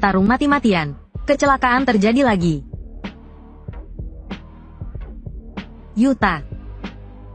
Tarung mati-matian. Kecelakaan terjadi lagi. Yuta.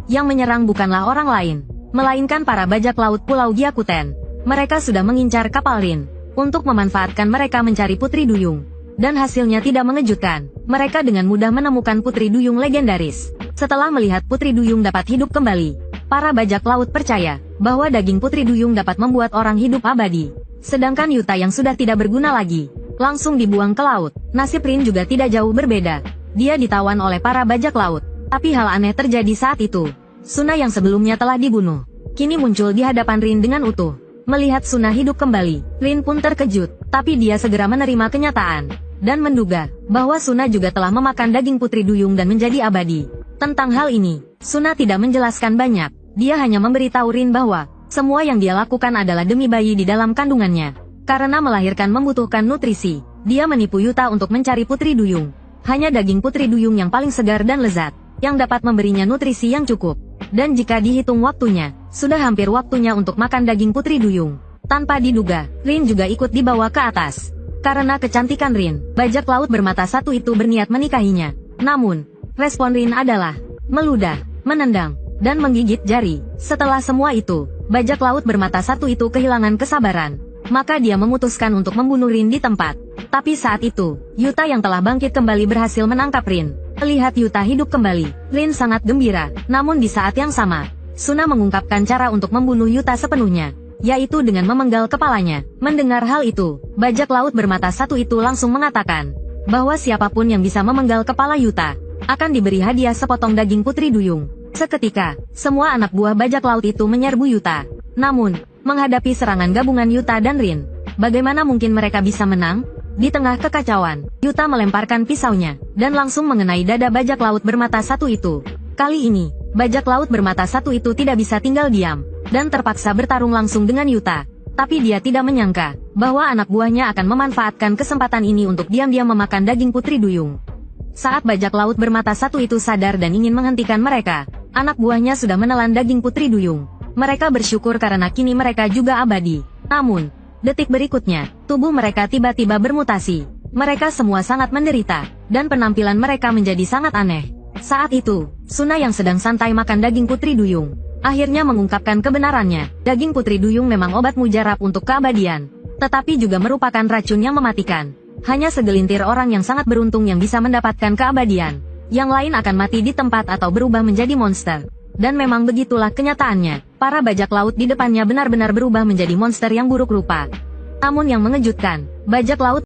Yang menyerang bukanlah orang lain, melainkan para bajak laut Pulau Gyakuten. Mereka sudah mengincar kapal Rin untuk memanfaatkan mereka mencari Putri Duyung. Dan hasilnya tidak mengejutkan. Mereka dengan mudah menemukan Putri Duyung legendaris. Setelah melihat Putri Duyung dapat hidup kembali, para bajak laut percaya bahwa daging Putri Duyung dapat membuat orang hidup abadi. Sedangkan Yuta yang sudah tidak berguna lagi, langsung dibuang ke laut. Nasib Rin juga tidak jauh berbeda. Dia ditawan oleh para bajak laut. Tapi hal aneh terjadi saat itu. Suna yang sebelumnya telah dibunuh, kini muncul di hadapan Rin dengan utuh. Melihat Suna hidup kembali, Rin pun terkejut. Tapi dia segera menerima kenyataan dan menduga bahwa Suna juga telah memakan daging Putri Duyung dan menjadi abadi. Tentang hal ini, Suna tidak menjelaskan banyak. Dia hanya memberitahu Rin bahwa semua yang dia lakukan adalah demi bayi di dalam kandungannya. Karena melahirkan membutuhkan nutrisi, dia menipu Yuta untuk mencari Putri Duyung. Hanya daging Putri Duyung yang paling segar dan lezat, yang dapat memberinya nutrisi yang cukup. Dan jika dihitung waktunya, sudah hampir waktunya untuk makan daging Putri Duyung. Tanpa diduga, Rin juga ikut dibawa ke atas. Karena kecantikan Rin, bajak laut bermata satu itu berniat menikahinya. Namun, respon Rin adalah meludah, menendang, dan menggigit jari. Setelah semua itu, bajak laut bermata satu itu kehilangan kesabaran. Maka dia memutuskan untuk membunuh Rin di tempat. Tapi saat itu, Yuta yang telah bangkit kembali berhasil menangkap Rin. Melihat Yuta hidup kembali, Rin sangat gembira. Namun di saat yang sama, Suna mengungkapkan cara untuk membunuh Yuta sepenuhnya, yaitu dengan memenggal kepalanya. Mendengar hal itu, bajak laut bermata satu itu langsung mengatakan bahwa siapapun yang bisa memenggal kepala Yuta akan diberi hadiah sepotong daging Putri Duyung. Seketika, semua anak buah bajak laut itu menyerbu Yuta. Namun, menghadapi serangan gabungan Yuta dan Rin, bagaimana mungkin mereka bisa menang? Di tengah kekacauan, Yuta melemparkan pisaunya dan langsung mengenai dada bajak laut bermata satu itu. Kali ini, bajak laut bermata satu itu tidak bisa tinggal diam dan terpaksa bertarung langsung dengan Yuta. Tapi dia tidak menyangka bahwa anak buahnya akan memanfaatkan kesempatan ini untuk diam-diam memakan daging Putri Duyung. Saat bajak laut bermata satu itu sadar dan ingin menghentikan mereka, anak buahnya sudah menelan daging Putri Duyung. Mereka bersyukur karena kini mereka juga abadi. Namun, detik berikutnya, tubuh mereka tiba-tiba bermutasi. Mereka semua sangat menderita, dan penampilan mereka menjadi sangat aneh. Saat itu, Suna yang sedang santai makan daging Putri Duyung, akhirnya mengungkapkan kebenarannya. Daging Putri Duyung memang obat mujarab untuk keabadian, tetapi juga merupakan racun yang mematikan. Hanya segelintir orang yang sangat beruntung yang bisa mendapatkan keabadian. Yang lain akan mati di tempat atau berubah menjadi monster. Dan memang begitulah kenyataannya. Para bajak laut di depannya benar-benar berubah menjadi monster yang buruk rupa. Namun yang mengejutkan, bajak laut